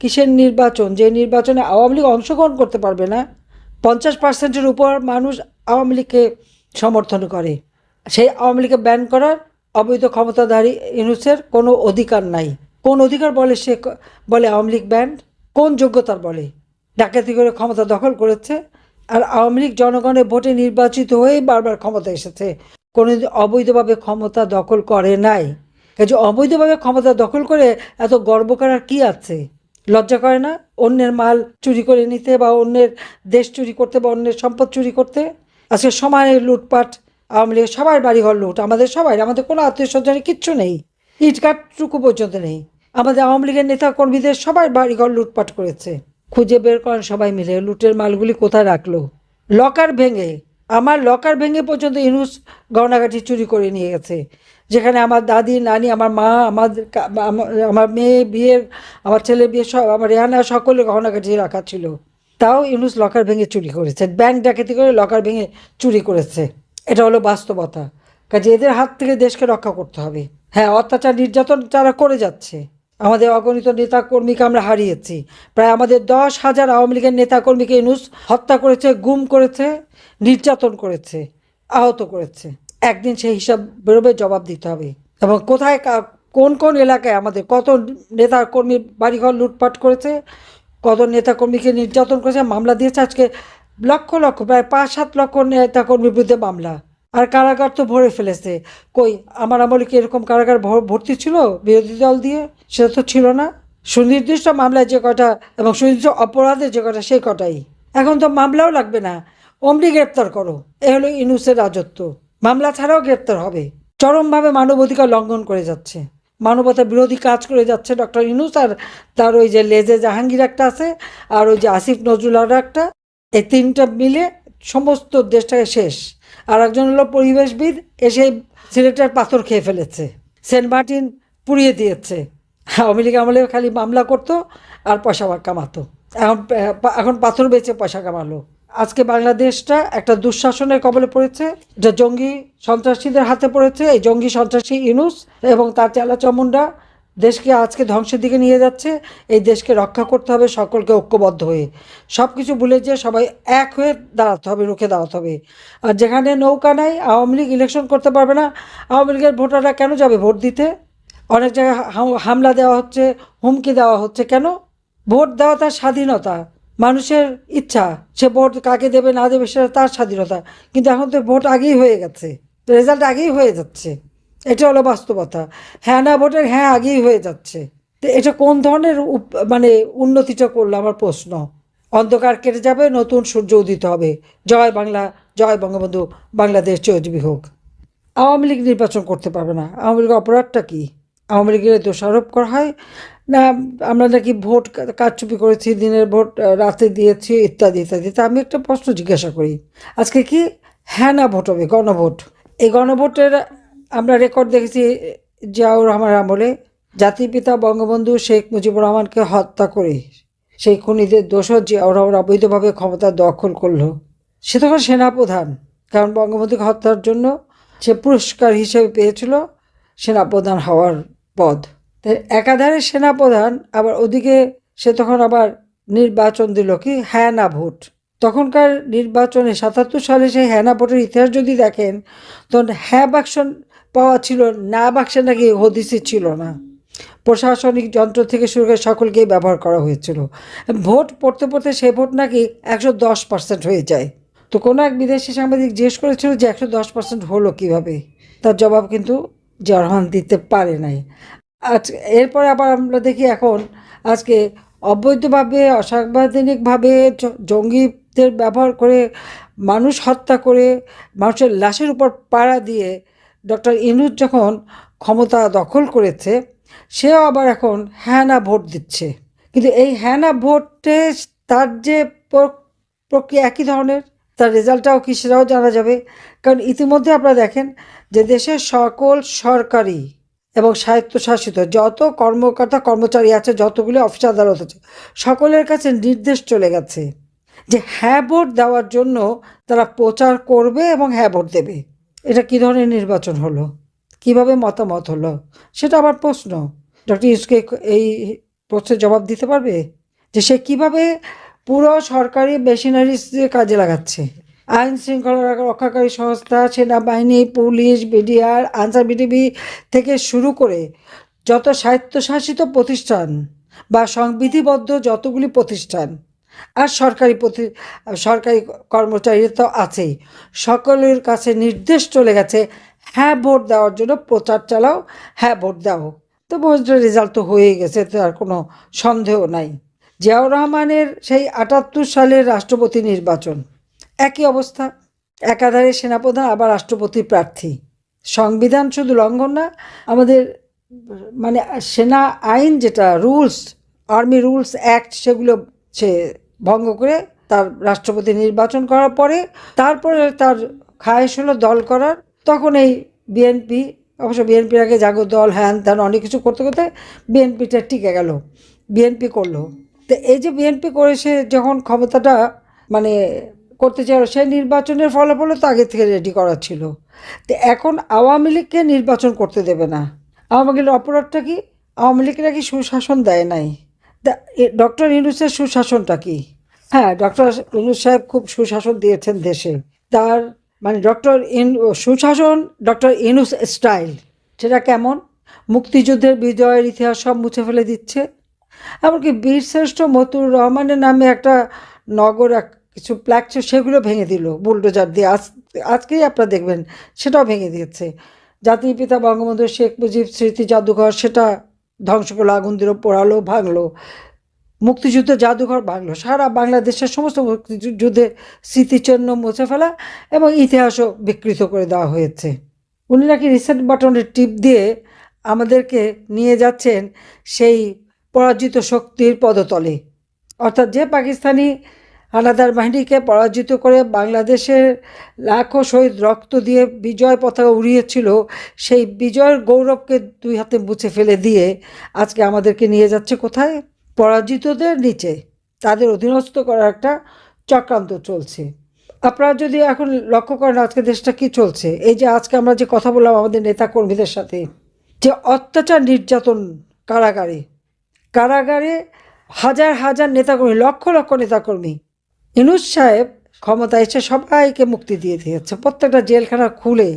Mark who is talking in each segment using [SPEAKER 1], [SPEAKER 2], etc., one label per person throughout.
[SPEAKER 1] কিসের নির্বাচন, যে নির্বাচনে আওয়ামী লীগ অংশগ্রহণ করতে পারবে না? 50%-এর উপর মানুষ আওয়ামী লীগকে সমর্থন করে। সেই আওয়ামী লীগকে ব্যান করার অবৈধ ক্ষমতাধারী ইউনূসের কোনো অধিকার নাই। কোন অধিকার বলে সে বলে আওয়ামী লীগ ব্যান্ড? কোন যোগ্যতার বলে? ডাকাতি করে ক্ষমতা দখল করেছে। আর আওয়ামী লীগ জনগণের ভোটে নির্বাচিত হয়েই বারবার ক্ষমতা এসেছে, কোনোদিন অবৈধভাবে ক্ষমতা দখল করে নাই। কাজে অবৈধভাবে ক্ষমতা দখল করে এত গর্ব করার কি আছে? লজ্জা করে না অন্যের মাল চুরি করে নিতে, বা অন্যের দেশ চুরি করতে, বা অন্যের সম্পদ চুরি করতে? আজকে সময় লুটপাট, আওয়ামী লীগের সবার বাড়িঘর লুট, আমাদের সবাই, আমাদের কোনো আত্মীয় স্বজনের কিচ্ছু নেই, ইটকাটটুকু পর্যন্ত নেই। আমাদের আওয়ামী লীগের নেতা কর্মীদের সবার বাড়িঘর লুটপাট করেছে। খুঁজে বের করেন সবাই মিলে লুটের মালগুলি কোথায় রাখলো। লকার ভেঙে, আমার লকার ভেঙে পর্যন্ত ইউনূস গহনাগাটি চুরি করে নিয়ে গেছে, যেখানে আমার দাদি, নানি, আমার মা, আমার মেয়ে বিয়ের, আমার ছেলের বিয়ে, সব, আমার রেহানা, সকলের গহনাগাটি রাখা ছিল। তাও ইউনূস লকার ভেঙে চুরি করেছে, ব্যাংক ডাকাতি করে লকার ভেঙে চুরি করেছে। এটা হলো বাস্তবতা। কাজে এদের হাত থেকে দেশকে রক্ষা করতে হবে। হ্যাঁ, অত্যাচার নির্যাতন যারা করে যাচ্ছে, আমাদের অগণিত নেতাকর্মীকে আমরা হারিয়েছি। প্রায় আমাদের 10,000 আওয়ামী লীগের নেতাকর্মীকে ইউনূস হত্যা করেছে, গুম করেছে, নির্যাতন করেছে, আহত করেছে। একদিন সেই হিসাব বেরোবে, জবাব দিতে হবে। এবং কোথায়, কোন কোন এলাকায় আমাদের কত নেতাকর্মীর বাড়িঘর লুটপাট করেছে, কত নেতাকর্মীকে নির্যাতন করেছে, মামলা দিয়েছে। আজকে লক্ষ লক্ষ, প্রায় 5-7 লক্ষ নেতাকর্মীর বিরুদ্ধে মামলা। আর কারাগার তো ভরে ফেলেছে। কই, আমার আমলে কি এরকম কারাগার ভর্তি ছিল বিরোধী দল দিয়ে? সেটা তো ছিল না। সুনির্দিষ্ট মামলায় যে কটা এবং সুনির্দিষ্ট অপরাধে যে কটা, সেই কটাই। এখন তো মামলাও লাগবে না, অমনি গ্রেপ্তার করো। এ হলো ইউনূসের রাজত্ব। মামলা ছাড়াও গ্রেপ্তার হবে। চরমভাবে মানবাধিকার লঙ্ঘন করে যাচ্ছে, মানবতা বিরোধী কাজ করে যাচ্ছে ডক্টর ইউনূস। আর তার ওই যে লেজে জাহাঙ্গীর একটা আছে, আর ওই যে আসিফ নজরুল একটা, এই তিনটা মিলে সমস্ত দেশটাকে শেষ। আর একজন হলো পরিবেশবিদ, এসে সিলেটের পাথর খেয়ে ফেলেছে, সেন্ট মার্টিন পুড়িয়ে দিয়েছে। আওয়ামী লীগ আমলে খালি মামলা করতো আর পয়সা কামাতো, এখন এখন পাথর বেচে পয়সা কামালো। আজকে বাংলাদেশটা একটা দুঃশাসনের কবলে পড়েছে, যে জঙ্গি সন্ত্রাসীদের হাতে পড়েছে। এই জঙ্গি সন্ত্রাসী ইউনূস এবং তার চেলাচামুন্ডা দেশকে আজকে ধ্বংসের দিকে নিয়ে যাচ্ছে। এই দেশকে রক্ষা করতে হবে সকলকে ঐক্যবদ্ধ হয়ে, সব কিছু ভুলে যে সবাই এক হয়ে দাঁড়াতে হবে, রুখে দাঁড়াতে হবে। আর যেখানে নৌকা নাই, আওয়ামী লীগ ইলেকশন করতে পারবে না, আওয়ামী লীগের ভোটাররা কেন যাবে ভোট দিতে? অনেক জায়গায় হামলা দেওয়া হচ্ছে, হুমকি দেওয়া হচ্ছে। কেন? ভোট দেওয়া তার স্বাধীনতা, মানুষের ইচ্ছা। সে ভোট কাকে দেবে না দেবে সেটা তার স্বাধীনতা। কিন্তু এখন তো ভোট আগেই হয়ে গেছে, রেজাল্ট আগেই হয়ে যাচ্ছে। এটা হলো বাস্তবতা। হ্যাঁ না ভোটের হ্যাঁ আগেই হয়ে যাচ্ছে। তো এটা কোন ধরনের মানে উন্নতিটা করলো, আমার প্রশ্ন। অন্ধকার কেটে যাবে, নতুন সূর্য উদিত হবে। জয় বাংলা, জয় বঙ্গবন্ধু, বাংলাদেশ চিরজীবী হোক। আওয়ামী লীগ নির্বাচন করতে পারবে না। আওয়ামী লীগের অপরাধটা কি? আওয়ামী লীগের দোষারোপ করা হয় না আমরা নাকি ভোট কারচুপি করেছি, দিনের ভোট রাতে দিয়েছি, ইত্যাদি ইত্যাদি। তা আমি একটা প্রশ্ন জিজ্ঞাসা করি, আজকে কি হ্যাঁ না ভোট হবে, গণভোট? এই গণভোটের আমরা রেকর্ড দেখেছি জিয়াউর রহমানের আমলে। জাতির পিতা বঙ্গবন্ধু শেখ মুজিবুর রহমানকে হত্যা করে সেই খুনিদের দোষর জিয়াউর রহমান অবৈধভাবে ক্ষমতা দখল করলো। সে তখন সেনাপ্রধান, কারণ বঙ্গবন্ধুকে হত্যার জন্য সে পুরস্কার হিসেবে পেয়েছিল সেনাপ্রধান হওয়ার পদ। তাই একাধারে সেনাপ্রধান, আবার ওদিকে সে তখন আবার নির্বাচন দিল কি হ্যাঁ না ভোট। তখনকার নির্বাচনে 77 সালে সেই হ্যাঁ না ভোটের ইতিহাস যদি দেখেন, তখন হ্যাঁ বাক্স পাওয়া ছিল, না বাক্সে নাকি হদিসই ছিল না। প্রশাসনিক যন্ত্র থেকে শুরু করে সকলকেই ব্যবহার করা হয়েছিল। ভোট পড়তে পড়তে সে ভোট নাকি 110% হয়ে যায়। তো কোনো এক বিদেশি সাংবাদিক জিজ্ঞেস করেছিল যে 110% হলো কীভাবে? তার জবাব কিন্তু জিয়া রহমান দিতে পারে নাই। আজ এরপরে আবার আমরা দেখি এখন আজকে অবৈধভাবে, অসাংবিধানিকভাবে জঙ্গিদের ব্যবহার করে, মানুষ হত্যা করে, মানুষের লাশের উপর পাড়া দিয়ে ডক্টর ইউনূস যখন ক্ষমতা দখল করেছে, সেও আবার এখন হ্যাঁ না ভোট দিচ্ছে। কিন্তু এই হ্যাঁ না ভোটে তার যে প্রক্রিয়া একই ধরনের, তার রেজাল্টটাও কি সেটাও জানা যাবে। কারণ ইতিমধ্যে আপনারা দেখেন যে দেশের সকল সরকারি এবং স্বায়ত্তশাসিত যত কর্মকর্তা কর্মচারী আছে, যতগুলি অফিস আদালত আছে, সকলের কাছে নির্দেশ চলে গেছে যে হ্যাঁ ভোট দেওয়ার জন্য তারা প্রচার করবে এবং হ্যাঁ ভোট দেবে। এটা কী ধরনের নির্বাচন হলো? কিভাবে মতামত হলো? সেটা আবার প্রশ্ন। ডক্টর ইউনূসকে এই প্রশ্নের জবাব দিতে পারবে যে সে কিভাবে পুরো সরকারি মেশিনারিজ কাজে লাগাচ্ছে? আইন শৃঙ্খলা রক্ষাকারী সংস্থা, সেনাবাহিনী, পুলিশ, বিডিআর, আনসার বিটিভি থেকে শুরু করে যত স্বায়ত্তশাসিত প্রতিষ্ঠান বা সংবিধিবদ্ধ যতগুলি প্রতিষ্ঠান আর সরকারি কর্মচারী তো আছেই, সকলের কাছে নির্দেশ চলে গেছে হ্যাঁ ভোট দেওয়ার জন্য প্রচার চালাও, হ্যাঁ ভোট দাও। তো ভোটের রেজাল্ট তো হয়ে গেছে, তো আর কোনো সন্দেহ নাই। জিয়াউর রহমানের সেই ৭৮ সালের রাষ্ট্রপতি নির্বাচন একই অবস্থা, একাধারে সেনাপ্রধান আবার রাষ্ট্রপতি প্রার্থী। সংবিধান শুধু লঙ্ঘন না, আমাদের মানে সেনা আইন যেটা রুলস, আর্মি রুলস অ্যাক্ট, সেগুলো সে ভঙ্গ করে তার রাষ্ট্রপতি নির্বাচন করার পরে তারপরে তার খায়েশ হলো দল করার। তখন এই বিএনপি, অবশ্য বিএনপির আগে জাগো দল, হ্যান ত্যান অনেক কিছু করতে করতে বিএনপিটা টিকে গেল, বিএনপি করলো। তো এই যে বিএনপি করে সে যখন ক্ষমতাটা মানে করতে চাইল, সেই নির্বাচনের ফলাফলও তো আগে থেকে রেডি করা ছিল। তো এখন আওয়ামী লীগকে নির্বাচন করতে দেবে না। আওয়ামী লীগের অপরাধটা কি? আওয়ামী লীগ নাকি সুশাসন দেয় নাই। ডক্টর ইউনূসের সুশাসনটা কি? হ্যাঁ, ডক্টর ইউনূস সাহেব খুব সুশাসন দিয়েছেন দেশে। তার মানে সুশাসন ডক্টর ইউনূস স্টাইল, সেটা কেমন? মুক্তিযুদ্ধের বিজয়ের ইতিহাস সব মুছে ফেলে দিচ্ছে। এমনকি বীরশ্রেষ্ঠ মতিউর রহমানের নামে একটা নগর কিছু প্ল্যাক ছিল, সেগুলো ভেঙে দিল বুলডোজার দিয়ে। আজকেই আপনারা দেখবেন সেটাও ভেঙে দিয়েছে। জাতির পিতা বঙ্গবন্ধু শেখ মুজিব স্মৃতি জাদুঘর, সেটা ধ্বংস করলো, আগুন দিল, পোড়ালো, ভাঙলো। মুক্তিযুদ্ধের জাদুঘর ভাঙলো, সারা বাংলাদেশের সমস্ত মুক্তিযুদ্ধের স্মৃতিচিহ্ন মুছে ফেলা এবং ইতিহাসও বিকৃত করে দেওয়া হয়েছে। উনি নাকি রিসেট বাটনের টিপ দিয়ে আমাদেরকে নিয়ে যাচ্ছেন সেই পরাজিত শক্তির পদতলে। অর্থাৎ যে পাকিস্তানি হানাদার বাহিনীকে পরাজিত করে বাংলাদেশের লাখো শহীদ রক্ত দিয়ে বিজয় পতাকা উড়িয়েছিল, সেই বিজয়ের গৌরবকে দুই হাতে মুছে ফেলে দিয়ে আজকে আমাদেরকে নিয়ে যাচ্ছে কোথায়? পরাজিতদের নিচে, তাদের অধীনস্থ করার একটা চক্রান্ত চলছে। আপনারা যদি এখন লক্ষ্য করেন আজকে দেশটা কি চলছে, এই যে আজকে আমরা যে কথা বললাম আমাদের নেতা কর্মীদের সাথে, যে অত্যাচার নির্যাতন, কারাগারে কারাগারে হাজার হাজার নেতাকর্মী, লক্ষ লক্ষ নেতাকর্মী। ইউনূস সাহেব ক্ষমতা এসে সবাইকে মুক্তি দিয়ে দিয়েছে, প্রত্যেকটা জেলখানা খুলে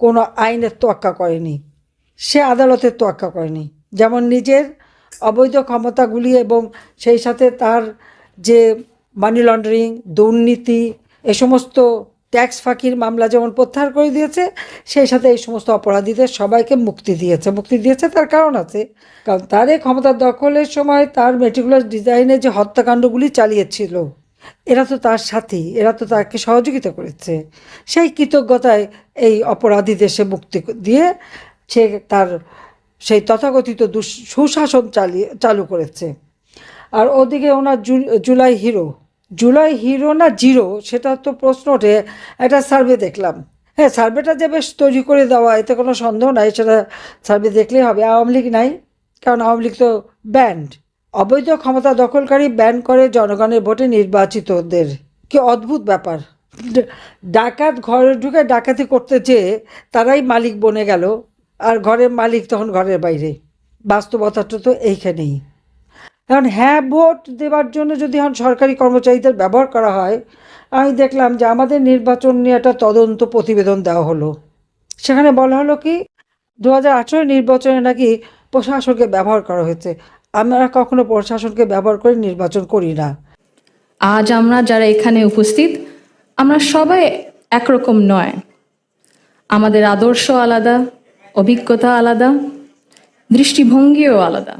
[SPEAKER 1] কোনো আইনের তোয়াক্কা করেনি, সে আদালতের তোয়াক্কা করেনি। যেমন নিজের অবৈধ ক্ষমতাগুলি এবং সেই সাথে তার যে মানি লন্ডারিং, দুর্নীতি, এ সমস্ত ট্যাক্স ফাঁকির মামলা যেমন প্রত্যাহার করে দিয়েছে, সেই সাথে এই সমস্ত অপরাধীদের সবাইকে মুক্তি দিয়েছে। তার কারণ আছে, কারণ তার এই ক্ষমতার দখলের সময় তার মেটিকুলাস ডিজাইনে যে হত্যাকাণ্ডগুলি চালিয়েছিল, এরা তো তার সাথী, এরা তো তাকে সহযোগিতা করেছে। সেই কৃতজ্ঞতায় এই অপরাধীদের সে মুক্তি দিয়ে সে তার সেই তথাকথিত সুশাসন চালু করেছে। আর ওদিকে ওনার জুলাই হিরো না জিরো, সেটা তো প্রশ্ন ওঠে। একটা সার্ভে দেখলাম, হ্যাঁ সার্ভেটা যে বেশ তৈরি করে দেওয়া, এতে কোনো সন্দেহ নাই, সেটা সার্ভে দেখলেই হবে। আওয়ামী লীগ নাই, কারণ আওয়ামী লীগ তো ব্যান্ড। অবৈধ ক্ষমতা দখলকারী ব্যান করে জনগণের ভোটে নির্বাচিতদের। কি অদ্ভুত ব্যাপার! ডাকাত ঘরে ঢুকে ডাকাতি করতে যেয়ে তারাই মালিক বনে গেল, আর ঘরের মালিক তখন ঘরের বাইরে। বাস্তবতাটা তো এইখানেই। এখন হ্যাঁ ভোট দেওয়ার জন্য যদি এখন সরকারি কর্মচারীদের ব্যবহার করা হয়, আমি দেখলাম যে আমাদের নির্বাচন নিয়ে একটা তদন্ত প্রতিবেদন দেওয়া হলো। সেখানে বলা হলো কি 2018 নির্বাচনে নাকি প্রশাসনকে ব্যবহার করা হয়েছে। আমরা কখনো প্রশাসনকে ব্যবহার করে নির্বাচন করি না।
[SPEAKER 2] আজ আমরা যারা এখানে উপস্থিত, আমরা সবাই একরকম নয়। আমাদের আদর্শ আলাদা, অভিজ্ঞতা আলাদা, দৃষ্টিভঙ্গিও আলাদা,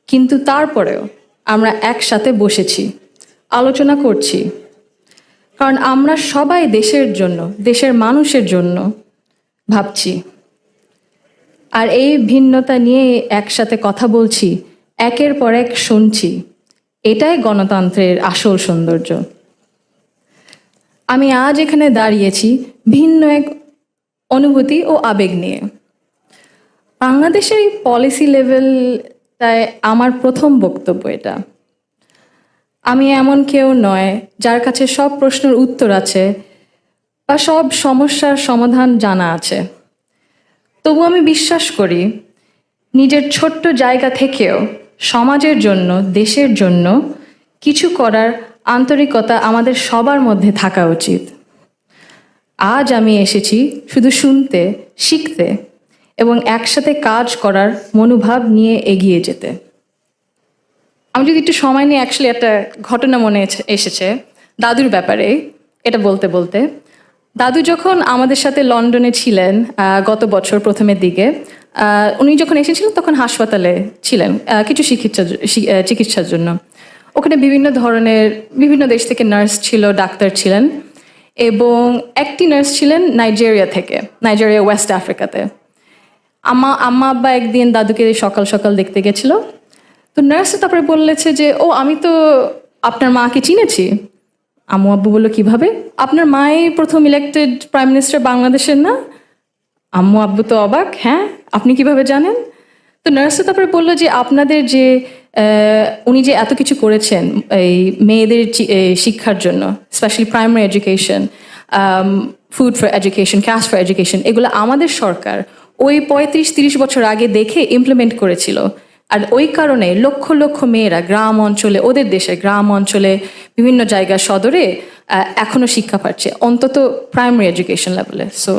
[SPEAKER 2] কিন্তু তারপরেও আমরা একসাথে বসেছি, আলোচনা করছি, কারণ আমরা সবাই দেশের জন্য, দেশের মানুষের জন্য ভাবছি। আর এই ভিন্নতা নিয়ে একসাথে কথা বলছি, একের পর এক শুনছি, এটাই গণতন্ত্রের আসল সৌন্দর্য। আমি আজ এখানে দাঁড়িয়েছি ভিন্ন এক অনুভূতি ও আবেগ নিয়ে। বাংলাদেশের পলিসি লেভেলটায় আমার প্রথম বক্তব্য এটা। আমি এমন কেউ নয় যার কাছে সব প্রশ্নের উত্তর আছে বা সব সমস্যার সমাধান জানা আছে। তবু আমি বিশ্বাস করি নিজের ছোট্ট জায়গা থেকেও সমাজের জন্য, দেশের জন্য কিছু করার আন্তরিকতা আমাদের সবার মধ্যে থাকা উচিত। আজ আমি এসেছি শুধু শুনতে, শিখতে এবং একসাথে কাজ করার মনোভাব নিয়ে এগিয়ে যেতে। আমি যদি একটু সময় নিয়ে অ্যাকচুয়ালি একটা ঘটনা মনে এসেছে দাদুর ব্যাপারে, এটা বলতে বলতে। দাদু যখন আমাদের সাথে লন্ডনে ছিলেন গত বছর প্রথমের দিকে, উনি যখন এসেছিলেন তখন হাসপাতালে ছিলেন কিছু চিকিৎসার জন্য। ওখানে বিভিন্ন দেশ থেকে নার্স ছিল, ডাক্তার ছিলেন, এবং একটি নার্স ছিলেন নাইজেরিয়া ওয়েস্ট আফ্রিকাতে। আম্মা আব্বা একদিন দাদুকে সকাল সকাল দেখতে গেছিল। তো নার্স তারপরে বলেছে যে, ও আমি তো আপনার মাকে চিনেছি। আম্মু আব্বু বললো, কিভাবে? আপনার মাই প্রথম ইলেক্টেড প্রাইম মিনিস্টার বাংলাদেশের না? আম্মু আব্বু তো অবাক, হ্যাঁ আপনি কিভাবে জানেন? তো নার্স তারপরে বললো যে, আপনাদের যে উনি যে এত কিছু করেছেন এই মেয়েদের শিক্ষার জন্য, specially primary education, food for education, cash for education, এগুলো আমাদের সরকার ওই 35-30 বছর আগে দেখে ইমপ্লিমেন্ট করেছিল। আর ওই কারণে লক্ষ লক্ষ মেয়েরা গ্রাম অঞ্চলে, ওদের দেশে গ্রাম অঞ্চলে বিভিন্ন জায়গা সদরে এখনো শিক্ষা পাচ্ছে, অন্তত প্রাইমারি এডুকেশন লেভেলে। সো